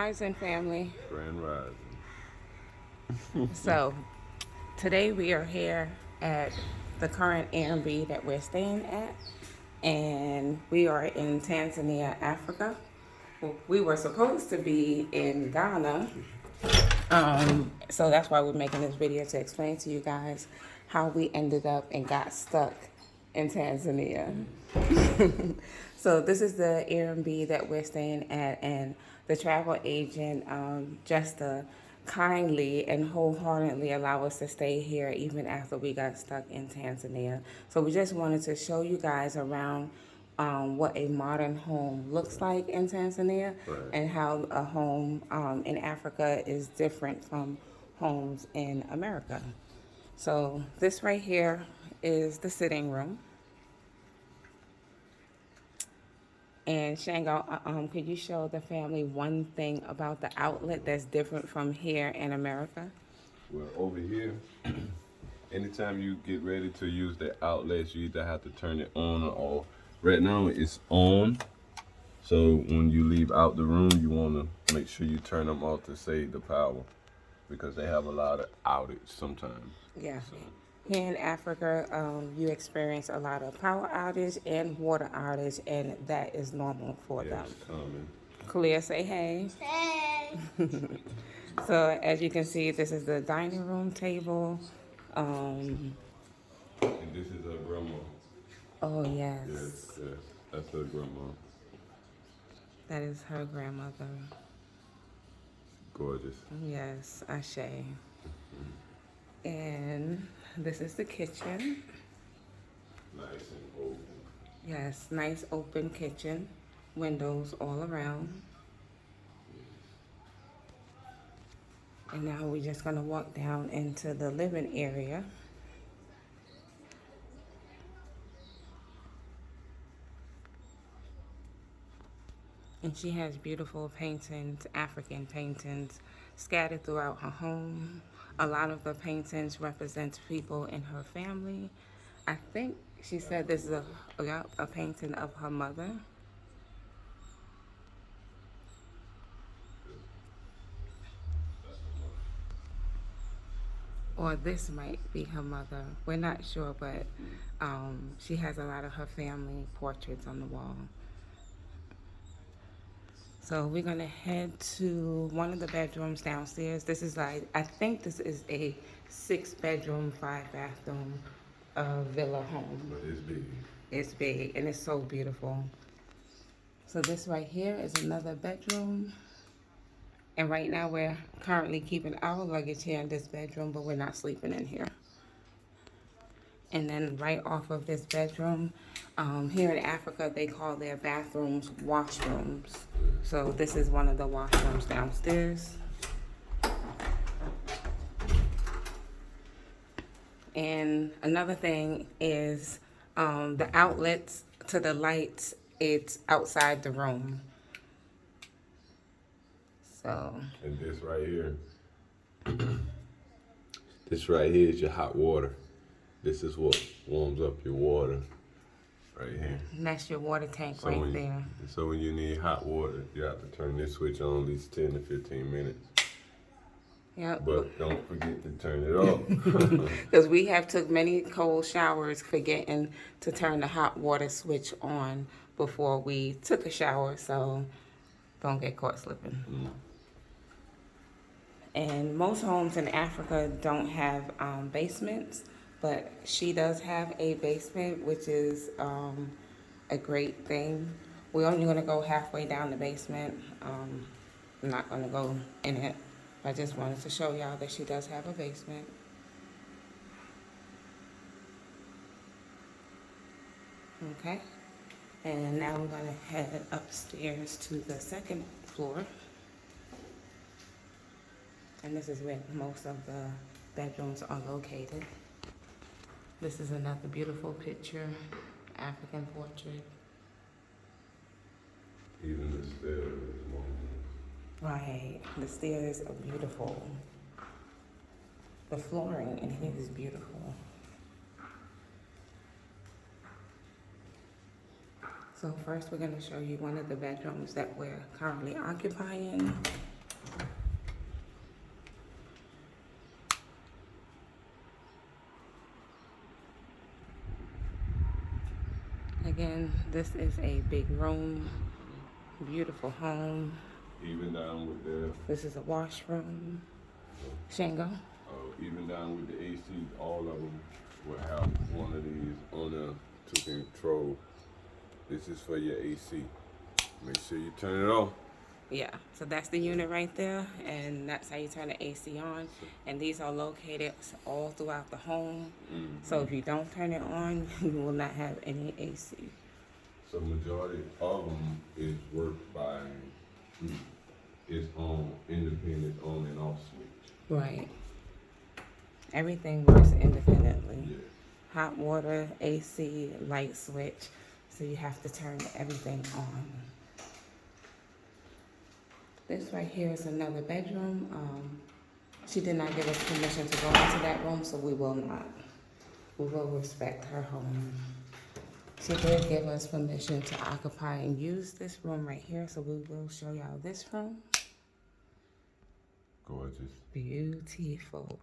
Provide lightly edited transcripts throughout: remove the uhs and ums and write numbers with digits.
Rising, family. Grand Rising. So, today we are here at the current Airbnb that we're staying at, and we are in Tanzania, Africa. Well, we were supposed to be in Ghana, so that's why we're making this video to explain to you guys how we ended up and got stuck in Tanzania. So this is the Airbnb that we're staying at, and the travel agent just kindly and wholeheartedly allow us to stay here even after we got stuck in Tanzania. So we just wanted to show you guys around what a modern home looks like in Tanzania, Right. and how a home in Africa is different from homes in America. So this right here is the sitting room. And Shango, could you show the family one thing about the outlet that's different from here in America? Well, over here, anytime you get ready to use the outlets, you either have to turn it on or off. Right now, it's on. So when you leave out the room, you want to make sure you turn them off to save the power, because they have a lot of outage sometimes. Yeah. So, Here in Africa, you experience a lot of power outage and water outage, and that is normal for yeah, them. it's coming. Clea, say hey. So as you can see, this is the dining room table. And this is her grandma. Oh yes, Yes, that's her grandma. that is her grandmother. Gorgeous. Yes, Ashe. And this is the kitchen. Nice and open. Yes, nice open kitchen, windows all around. And now we're just gonna walk down into the living area. And she has beautiful paintings, African paintings, scattered throughout her home. A lot of the paintings represent people in her family. I think she said this is a painting of her mother. Or this might be her mother. We're not sure, but she has a lot of her family portraits on the wall. So we're gonna head to one of the bedrooms downstairs. This is I think this is a 6-bedroom, 5-bathroom villa home. But it's big. It's big and it's so beautiful. So this right here is another bedroom. And right now we're currently keeping our luggage here in this bedroom, but we're not sleeping in here. And then right off of this bedroom, here in Africa, they call their bathrooms washrooms. So this is one of the washrooms downstairs. And another thing is the outlets to the lights, it's outside the room. So. And this right here is your hot water. This is what warms up your water right here. And that's your water tank So right there. So when you need hot water, you have to turn this switch on at least 10 to 15 minutes. Yep. But don't forget to turn it off. Because we have took many cold showers forgetting to turn the hot water switch on before we took a shower, so don't get caught slipping. And most homes in Africa don't have basements, but she does have a basement, which is a great thing. We're only going to go halfway down the basement. I'm not going to go in it. I just wanted to show y'all that she does have a basement. Okay. And now we're going to head upstairs to the second floor. And this is where most of the bedrooms are located. This is another beautiful picture, African portrait. Even the stairs is more. Right, the stairs are beautiful. The flooring in here is beautiful. So first we're going to show you one of the bedrooms that we're currently occupying. again, this is a big room, beautiful home. Even down with the This is a washroom. Shango. even down with the AC, all of them will have one of these on there to control. This is for your AC. Make sure you turn it off. Yeah, so that's the unit right there, and that's how you turn the AC on. And these are located all throughout the home. So if you don't turn it on, you will not have any AC. So majority of them is worked by its own independent on and off switch. Right. Everything works independently. Yeah. Hot water, AC, light switch. So you have to turn everything on. This right here is another bedroom. She did not give us permission to go into that room, so we will not. We will respect her home. She did give us permission to occupy and use this room right here, so we will show y'all this room. Gorgeous. Beautiful.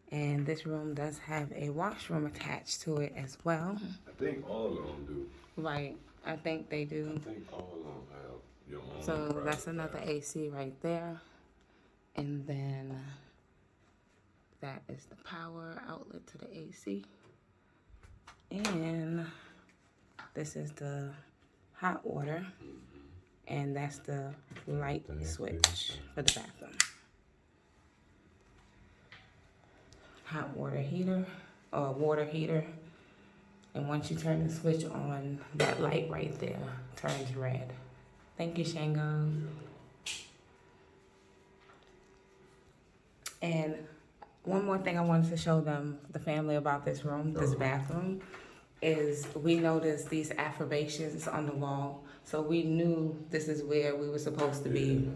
And this room does have a washroom attached to it as well. I think all of them do. Right, I think they do. I think all of them have your own. So private that's another bathroom. AC right there. And then that is the power outlet to the AC. And this is the hot water. And that's the light switch for the bathroom. Hot water heater, or water heater. And once you turn the switch on, that light right there turns red. Thank you, Shango. And one more thing I wanted to show them, the family, about this room, this bathroom, is we noticed these affirmations on the wall. So we knew this is where we were supposed to be.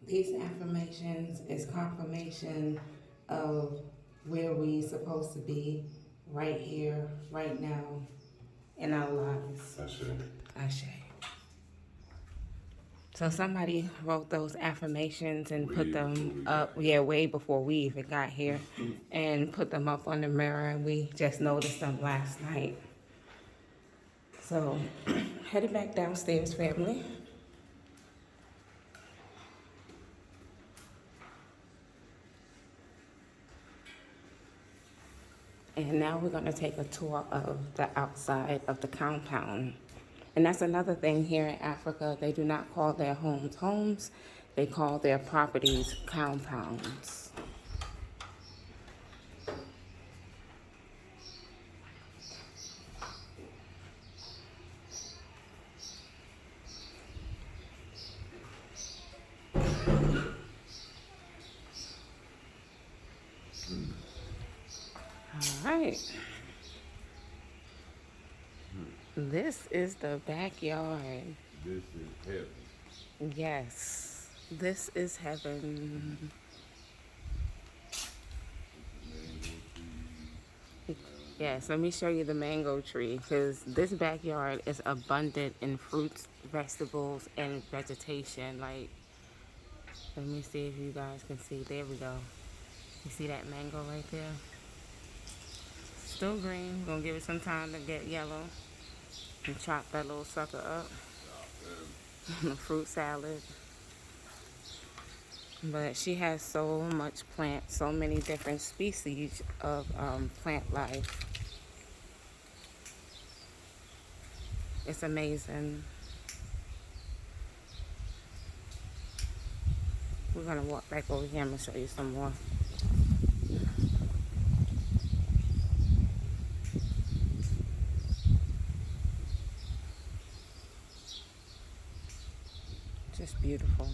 These affirmations is confirmation of where we supposed to be, right here, right now, in our lives. Ashe. So somebody wrote those affirmations and put them up, way before we even got here, and put them up on the mirror, and we just noticed them last night. So, headed back downstairs, family. And now we're going to take a tour of the outside of the compound. And that's another thing here in Africa. They do not call their homes homes. They call their properties compounds. All right. This is the backyard. This is heaven. Yes, this is heaven. Yes, let me show you the mango tree, because this backyard is abundant in fruits, vegetables, and vegetation. Like, let me see if you guys can see. There we go. You see that mango right there? Still green. Gonna give it some time to get yellow. And chop that little sucker up. Fruit salad. But she has so much plant, so many different species of plant life. It's amazing. We're gonna walk back over here. I'm gonna show you some more. Just beautiful.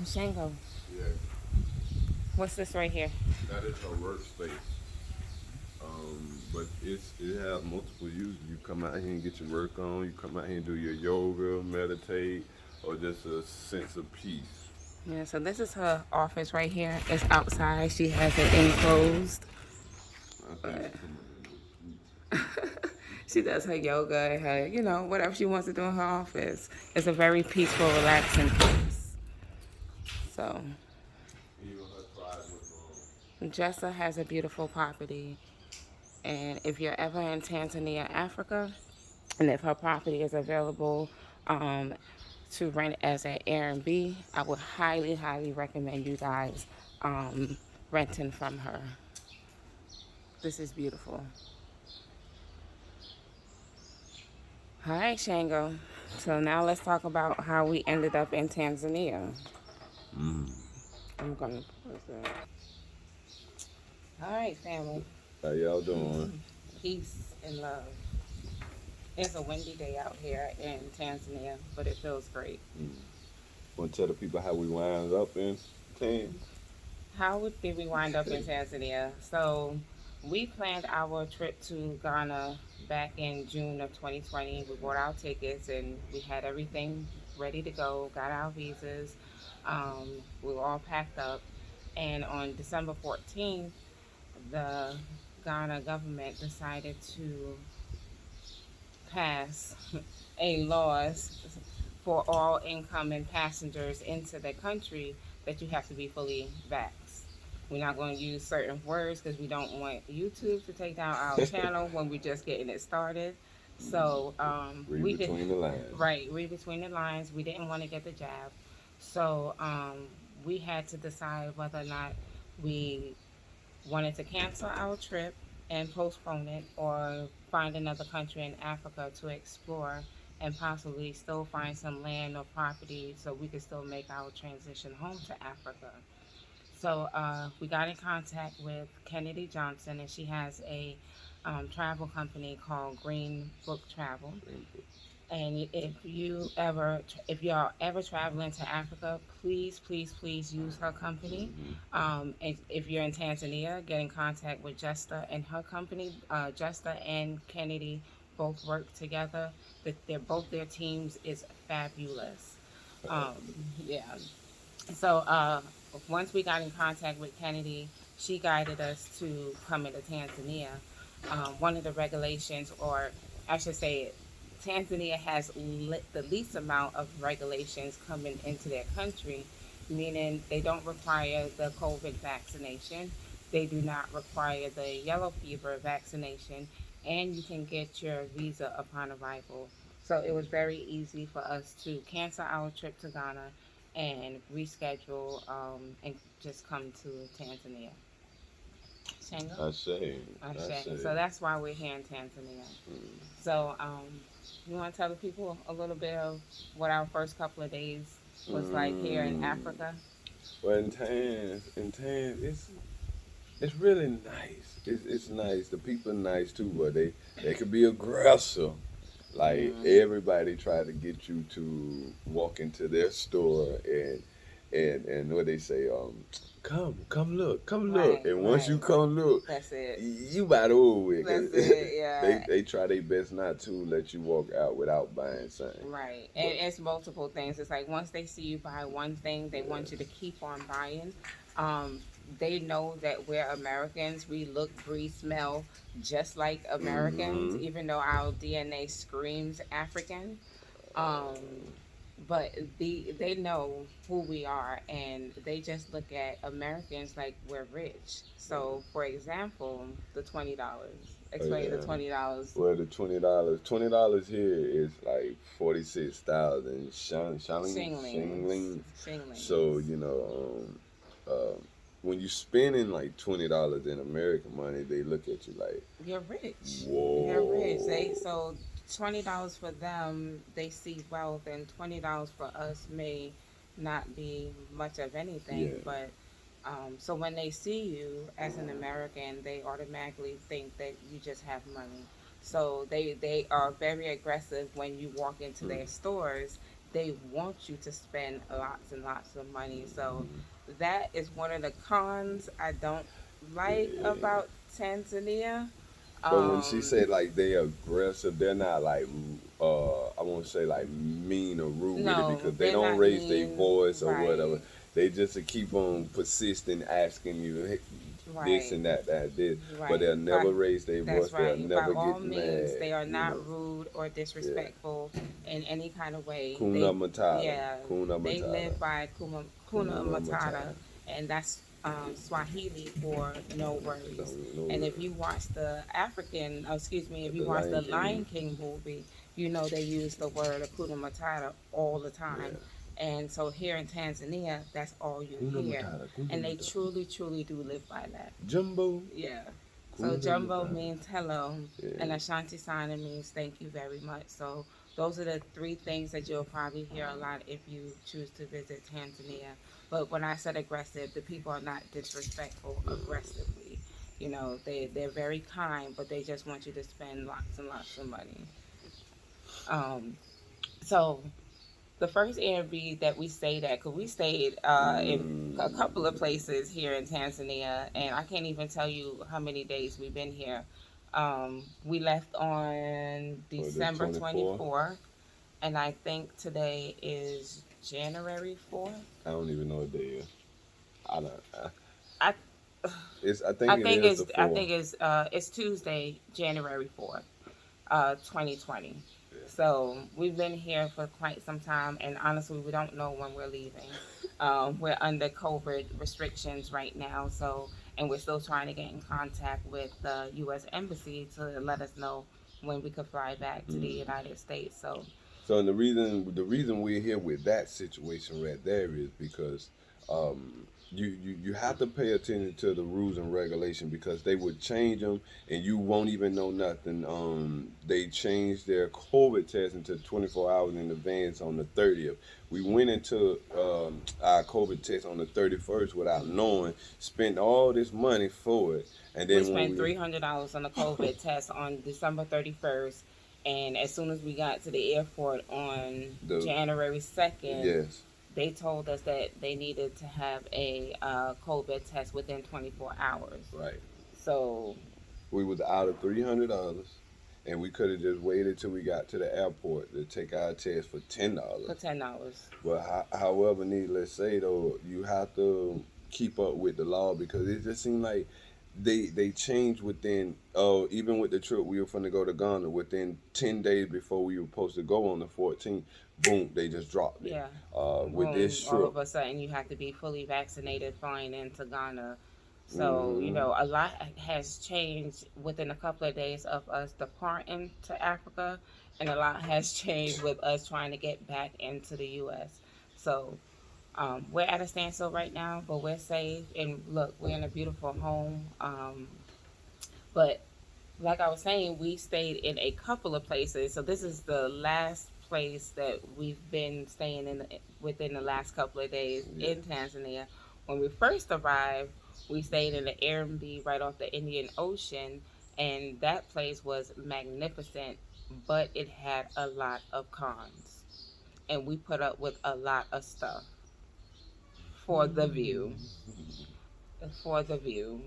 Shango, Yeah. what's this right here? That is her workspace. But it has multiple uses. You come out here and get your work on. You come out here and do your yoga, meditate, or just a sense of peace. Yeah, so this is her office right here. It's outside. She has it enclosed. I think But somebody she does her yoga and her, whatever she wants to do in her office. It's a very peaceful, relaxing place. So, even her pride was Jessa has a beautiful property. And if you're ever in Tanzania, Africa, and if her property is available um, to rent as an Airbnb, I would highly, highly recommend you guys renting from her. This is beautiful. All right, Shango. So now let's talk about how we ended up in Tanzania. I'm gonna pause that. All right, family. how y'all doing? Peace and love. It's a windy day out here in Tanzania, but it feels great. Want to tell the people how we wound up in Tan? Did we wind up in Tanzania? So we planned our trip to Ghana back in June of 2020. We bought our tickets and we had everything ready to go, got our visas. We were all packed up. And on December 14th, the Ghana government decided to pass a law for all incoming passengers into the country that you have to be fully vaxxed. We're not going to use certain words because we don't want YouTube to take down our channel when we're just getting it started. So Read between the lines. right, read between the lines. We didn't want to get the jab, so we had to decide whether or not we wanted to cancel our trip and postpone it or find another country in Africa to explore and possibly still find some land or property so we could still make our transition home to Africa. So we got in contact with Kennedy Johnson, and she has a travel company called Green Book Travel. And if y'all ever traveling to Africa, please, please, please use her company. And if you're in Tanzania, get in contact with Justa and her company. Justa and Kennedy both work together. Both their teams is fabulous. Um, yeah. So once we got in contact with Kennedy, she guided us to come into Tanzania. One of the regulations, or I should say, Tanzania has the least amount of regulations coming into their country, meaning they don't require the COVID vaccination, they do not require the yellow fever vaccination, and you can get your visa upon arrival. So it was very easy for us to cancel our trip to Ghana and reschedule and just come to Tanzania. Shango? I say, I Okay, say. so that's why we're here in Tanzania. So, you want to tell the people a little bit of what our first couple of days was like here in Africa? Well, in Tan, it's really nice. It's nice. The people are nice too, but they could be aggressive. Like everybody try to get you to walk into their store and what they say, come look. Right, And once you right. come look, That's it. you about over with. 'Cause That's it, yeah. they try their best not to let you walk out without buying something. Right. And it's multiple things. It's like once they see you buy one thing, they want you to keep on buying. Um, they know that we're Americans. We look, breathe, smell just like Americans, even though our DNA screams African. Um, but they know who we are, and they just look at Americans like we're rich. So, for example, the $20. Oh, Explain the yeah. $20. Well, the $20 here is like 46,000 Shinglings. shillings. Shinglings. So when you spending like $20 in American money, they look at you like, You're rich. whoa. You're rich. So $20 for them, they see wealth, and $20 for us may not be much of anything. Yeah. But so when they see you as an American, they automatically think that you just have money. So they are very aggressive when you walk into their stores. They want you to spend lots and lots of money. So that is one of the cons I don't like Yeah. about Tanzania. But when she Um, said like they aggressive, they're not like I won't say like mean or rude with it no, because they they're don't not raise their mean. voice or whatever. Right, They just keep on persisting, asking you "Hey, this right, and that, this, but right. they'll By, never raise their that's voice. They'll right. By never all get means, mad. they are You not know, rude or yeah. disrespectful in any kind of way. Kuna Matata, Yeah, Kuna they Matata, live by Kuna Kuna Matata, Matata. and that's Swahili for no worries. Don't know And if where you watch the African, excuse me, if you the watch the Lion Lion King. King movie, you know they use the word Hakuna Matata all the time. Yeah, And so here in Tanzania, that's all you Kuna hear. Matata, Kuna And they Matata. truly, truly do live by that. Jumbo, Yeah. So Kuna Jumbo Matata. means hello, Yeah. and Ashanti Sana means thank you very much. So those are the three things that you'll probably hear a lot if you choose to visit Tanzania. But when I said aggressive, the people are not disrespectful aggressively. You know, they're very kind, but they just want you to spend lots and lots of money. Um, so the first Airbnb that we stayed at, because we stayed in a couple of Mm. places here in Tanzania, and I can't even tell you how many days we've been here. We left on For the December 24th, 24th, and I think today is January 4th. I don't even know what day is. I don't. I It's. I think it is the I 4th. think it's Tuesday, January 4th. 2020. Yeah. So we've been here for quite some time, and honestly, we don't know when we're leaving. We're under COVID restrictions right now, so and we're still trying to get in contact with the U.S. Embassy to let us know when we could fly back to the Mm. United States. So So and the reason we're here with that situation right there is because you have to pay attention to the rules and regulation because they would change them and you won't even know nothing. They changed their COVID test into 24 hours in advance on the 30th. We went into our COVID test on the 31st without knowing, spent all this money for it, and we then when spent we $300 on a COVID test on December 31st, and as soon as we got to the airport on the January 2nd, yes, they told us that they needed to have a COVID test within 24 hours. right. So We was out of $300, and we could have just waited till we got to the airport to take our test for for $10. $10. But however, needless to say though, you have to keep up with the law because it just seemed like they changed within even with the trip we were going to go to Ghana within 10 days before we were supposed to go on the 14th. Boom, they just dropped it. Yeah. With this Boom, all trip. of a sudden you have to be fully vaccinated flying into Ghana. So, you Hmm. know, a lot has changed within a couple of days of us departing to Africa, and a lot has changed with us trying to get back into the U.S. So, we're at a standstill right now, but we're safe. And look, we're in a beautiful home. But like I was saying, we stayed in a couple of places. So this is the last place that we've been staying in within the last couple of days Yeah. in Tanzania. When we first arrived, we stayed in an Airbnb right off the Indian Ocean, and that place was magnificent, but it had a lot of cons, and we put up with a lot of stuff for the view. For the view.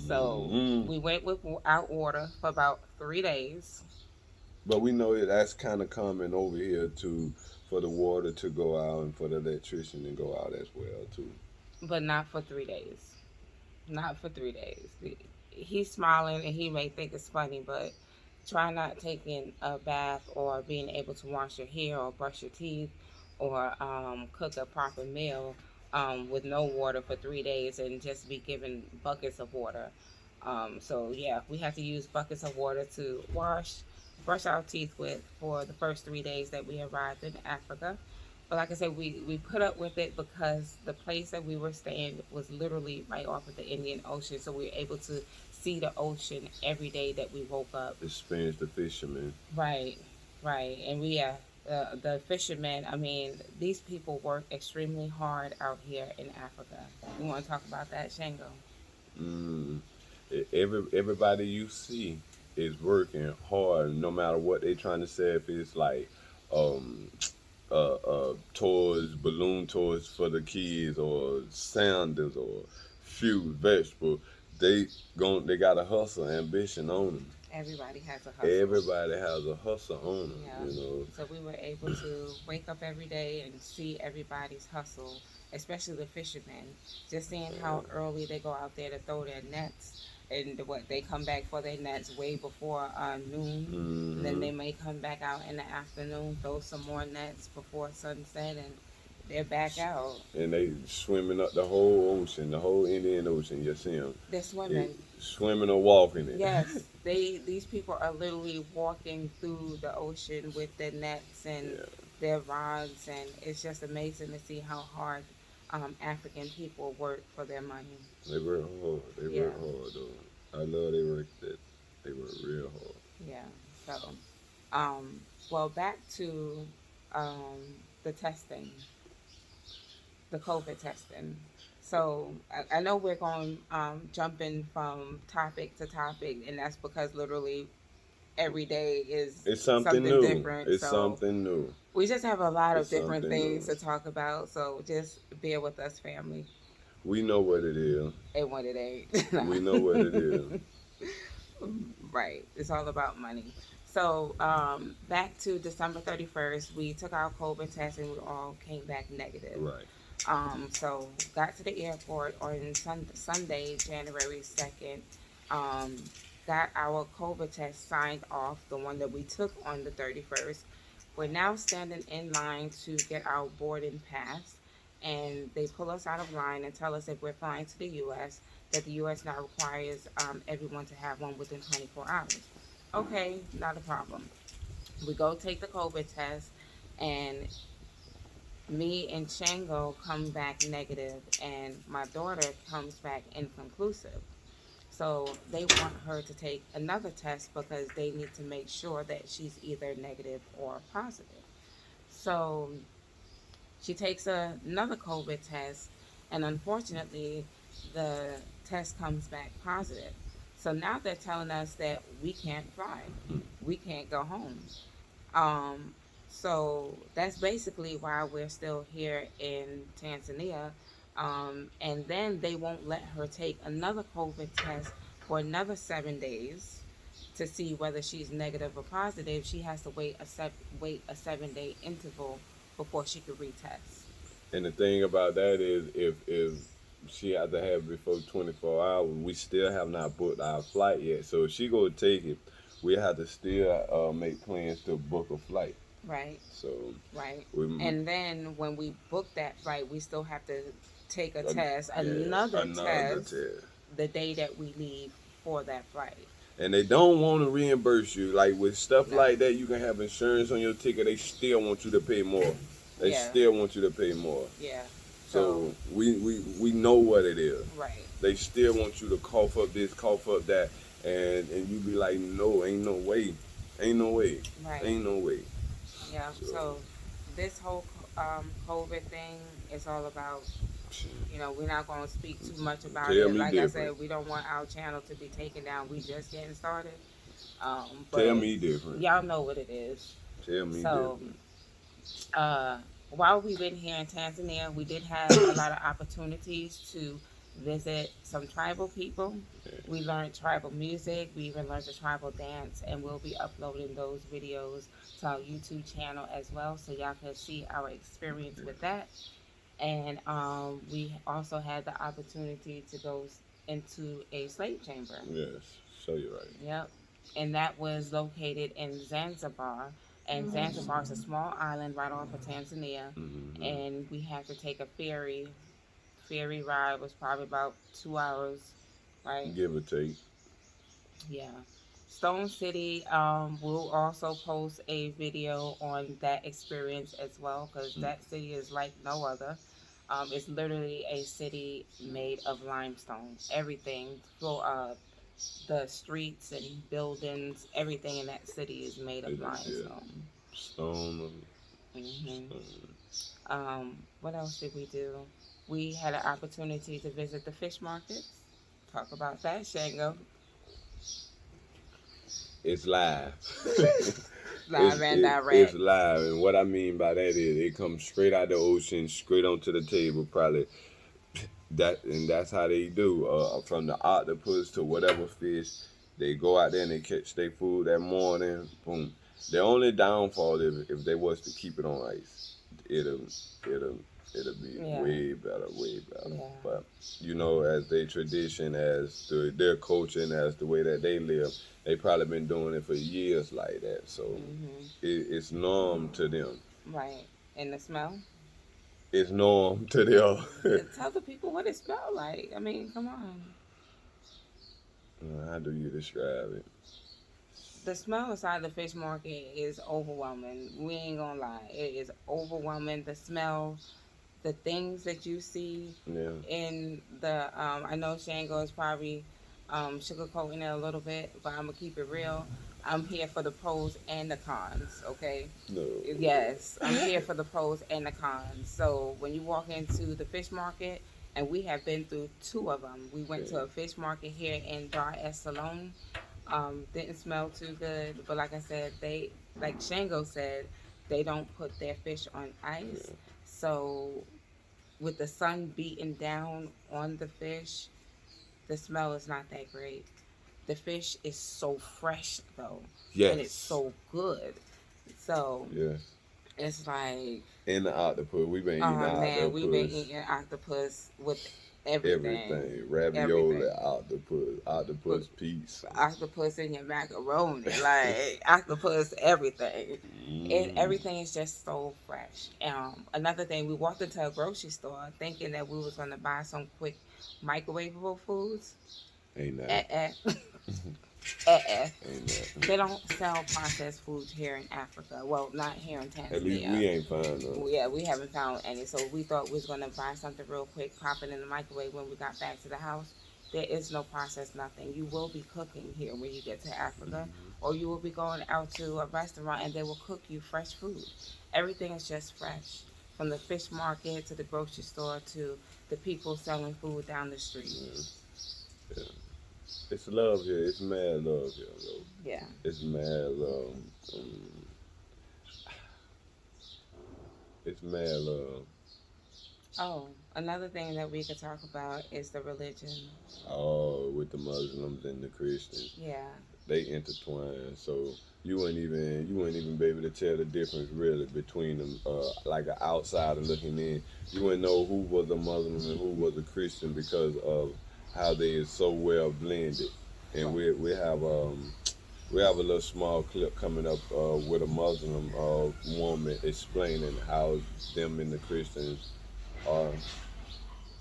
So Hmm. we went without water for about 3 days, But we know that's kind of common over here too, for the water to go out and for the electrician to go out as well too. but not for 3 days. Not for 3 days. He's smiling and he may think it's funny, but try not taking a bath or being able to wash your hair or brush your teeth or cook a proper meal with no water for 3 days and just be given buckets of water. So yeah, we had to use buckets of water to brush our teeth with for the first 3 days that we arrived in Africa. But like I said, we put up with it because the place that we were staying was literally right off of the Indian Ocean. So we were able to see the ocean every day that we woke up. Experience the fisherman. Right, right. And the fishermen, I mean, these people work extremely hard out here in Africa. You want to talk about that, Shango? Mm. Everybody you see is working hard, no matter what they trying to say. If it's like um, toys, balloon toys for the kids, or sandals, or fruit, vegetable, they got a hustle, ambition on them. Everybody has a hustle. Everybody has a hustle on them, Yeah. you know. So we were able to wake up every day and see everybody's hustle, especially the fishermen. Just seeing how early they go out there to throw their nets, and what they come back for their nets way before noon. And then Hmm. they may come back out in the afternoon, throw some more nets before sunset, and they're back out. And they swimming up the whole ocean, the whole Indian Ocean. You see them They're swimming. swimming or walking it. Yes, these people are literally walking through the ocean with their nets and Yeah, their rods, and it's just amazing to see how hard African people work for their money. they work hard. They Yeah, work hard though. I love they work that. They work real hard. yeah. So, um, well, back to um, the testing, the COVID testing. So I know we're going jumping from topic to topic, and that's because literally every day is It's something something new. different. It's So something new. we just have a lot of It's different something things new. to talk about. So just bear with us, family, We know what it is. and what it ain't. We know what it is. Right. It's all about money. So back to December 31st, we took our COVID test and we all came back negative. Right. So got to the airport on Sunday, January 2nd. Um, got our COVID test signed off, the one that we took on the 31st. We're now standing in line to get our boarding pass, and they pull us out of line and tell us if we're flying to the U.S., that the U.S. now requires everyone to have one within 24 hours. Okay, not a problem. We go take the COVID test, and me and Shango come back negative, and my daughter comes back inconclusive. So they want her to take another test because they need to make sure that she's either negative or positive. So she takes another COVID test, and unfortunately, the test comes back positive. So now they're telling us that we can't fly, we can't go home. Um, so that's basically why we're still here in Tanzania. And then they won't let her take another COVID test for another 7 days to see whether she's negative or positive. She has to wait a 7 day interval before she could retest. And the thing about that is, if she had to have it before 24 hours, we still have not booked our flight yet. So if she go take it, we have to still make plans to book a flight. Right, So right. we, And then when we book that flight, we still have to take a uh, test, yeah, another another test, test. the day that we leave for that flight. And they don't want to reimburse you. Like with stuff No. like that, you can have insurance on your ticket. They still want you to pay more. They Yeah. still want you to pay more. Yeah. So we know what it is. Right. They still want you to cough up this, cough up that, and you be like, no, ain't no way, ain't no way, Right. ain't no way. Yeah. So this whole COVID thing is all about. We're not going to speak too much about Tell it. me Like I different. said, we don't want our channel to be taken down. We just getting started. Tell But me different. y'all know what it is. Tell me So, different. while we've been here in Tanzania, we did have a lot of opportunities to visit some tribal people. We learned tribal music. We even learned the tribal dance, and we'll be uploading those videos to our YouTube channel as well, so y'all can see our experience with that. And we also had the opportunity to go into a slave chamber. Yes, show you right. Yep. And that was located in Zanzibar. And Zanzibar is a small island right off of Tanzania. Mm-hmm. And we had to take a ferry. Ferry ride was probably about 2 hours, right? Give or take. Yeah. Stone City will also post a video on that experience as well, because that city is like no other. It's literally a city made of limestone. Everything, the streets and buildings, everything in that city is made It of is, yeah. limestone. Stone. hmm Stone. What else did we do? We had an opportunity to visit the fish markets. Talk about that, Shango. It's live. Live and direct. It's live, and what I mean by that is it comes straight out the ocean, straight onto the table, probably. And that's how they do. From the octopus to whatever fish, They go out there and they catch their food that morning. Boom. The only downfall if they was to keep it on ice, it'll it'll it'll be Yeah. way better, way better. Yeah. But you know, as their tradition, as their culture, and as the way that they live, they probably been doing it for years like that. So it's norm to them. Right. And the smell? It's norm to them. Tell the people what it smelled like. I mean, come on. How do you describe it? The smell inside the fish market is overwhelming. We ain't gonna lie. It is overwhelming. The smell, the things that you see Yeah. in the I know Shango is probably sugarcoating it a little bit, but I'm gonna keep it real. I'm here for the pros and the cons, okay? No. Yes, I'm here for the pros and the cons. So when you walk into the fish market, and we have been through two of them. We went to a fish market here in Dar es Salaam. Didn't smell too good, but like I said, like Shango said, they don't put their fish on ice. So with the sun beating down on the fish, the smell is not that great. The fish is so fresh though, and it's Yes. so good. So Yes. it's like, And the octopus. We've been oh eating man, we've been octopus. eating octopus with everything. Everything. Ravioli, Everything. octopus piece. Octopus in your macaroni, like octopus, everything. And everything is just so fresh. Another thing, we walked into a grocery store thinking that we was gonna buy some quick microwavable foods. Ain't that? Ain't that? They don't sell processed foods here in Africa. Well, not here in Tanzania. At least we ain't found none. Yeah, we haven't found any. So we thought we was gonna buy something real quick, pop it in the microwave when we got back to the house. There is no processed nothing. You will be cooking here when you get to Africa, or you will be going out to a restaurant and they will cook you fresh food. Everything is just fresh, from the fish market to the grocery store to the people selling food down the street. Yeah. It's love here. It's mad love here, though. Yeah. It's mad love. It's mad love. Oh, another thing that we could talk about is the religion. Oh, with the Muslims and the Christians, Yeah. they intertwine. So you wouldn't even be able to tell the difference really between them. Like an outsider looking in, you wouldn't know who was a Muslim and who was a Christian because of how they is so well blended. And we have a little small clip coming up with a Muslim woman explaining how them and the Christians are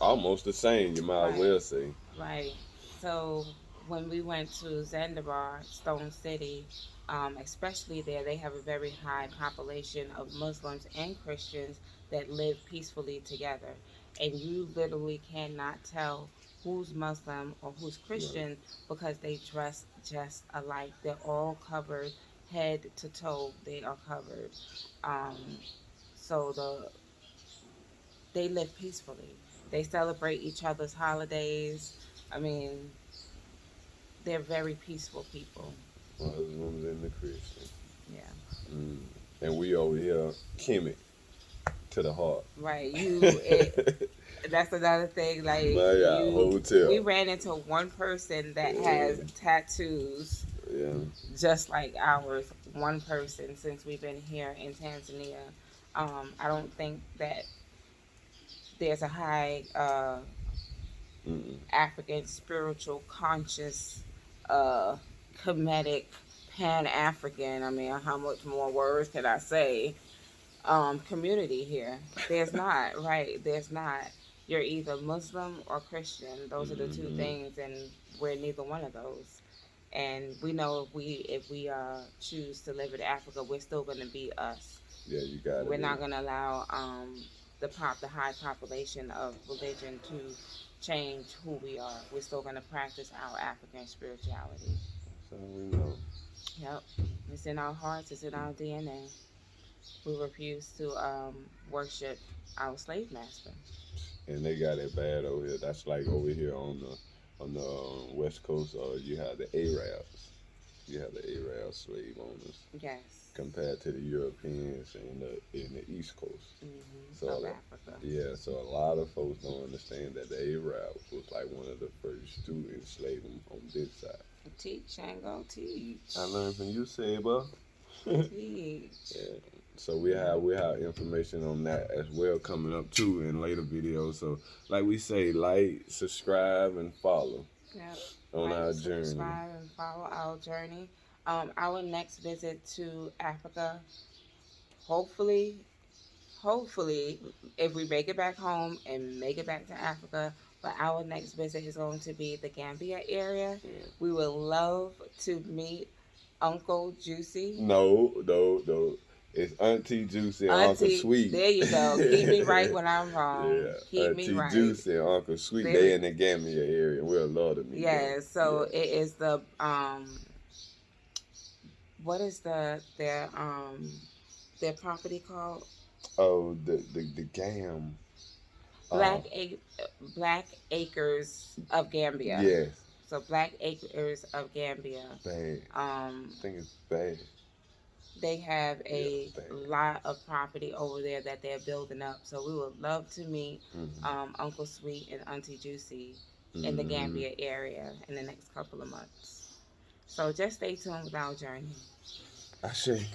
almost the same, you might Right. well say. Right. So when we went to Zanzibar, Stone City, especially there, they have a very high population of Muslims and Christians that live peacefully together. And you literally cannot tell who's Muslim or who's Christian because they dress just alike. They're all covered head to toe. They are covered. Um, so they live peacefully. They celebrate each other's holidays. I mean, they're very peaceful people. Muslims and the Christians. Yeah. And we over here, Kemet, to the heart. Right. That's another thing. Like, hotel. we ran into one person that has tattoos Yeah. just like ours. One person since we've been here in Tanzania. I don't think that there's a high African spiritual conscious comedic pan-African, I mean, how much more words can I say, community here. There's not, right? There's not. You're either Muslim or Christian. Those are the two things, and we're neither one of those. And we know if we choose to live in Africa, we're still going to be us. Yeah, you got it. We're not going to allow the high population of religion to change who we are. We're still going to practice our African spirituality. So we know. Yep. It's in our hearts. It's in our DNA. We refuse to worship our slave master. And they got it bad over here. That's like over here on the West Coast. You have the Arabs. You have the Arab slave owners Yes. compared to the Europeans in the East Coast. So Of Africa. yeah, so a lot of folks don't understand that the Arabs was like one of the first to enslave them on this side. Teach, Shango, teach. I learned from you, Saber. Teach. Yeah. So we have information on that as well coming up too in later videos. So like we say, like, subscribe, and follow on our journey. Subscribe and follow our journey. Our next visit to Africa, hopefully, if we make it back home and make it back to Africa, but our next visit is going to be the Gambia area. Yeah. We would love to meet Uncle Juicy. No. It's Auntie Juicy and Uncle Sweet. There you go. Keep me right when I'm wrong. Yeah. Keep Auntie me right. Juicy and Uncle Sweet, they in the Gambia area. We'll love to meet them. Yeah, so it is the what is their property called? Oh, the Gam. Black Acres of Gambia. Yes. So Black Acres of Gambia. Bad. I think it's bad. They have a lot of property over there that they're building up. So we would love to meet Uncle Sweet and Auntie Juicy in the Gambia area in the next couple of months. So just stay tuned with our journey. I say.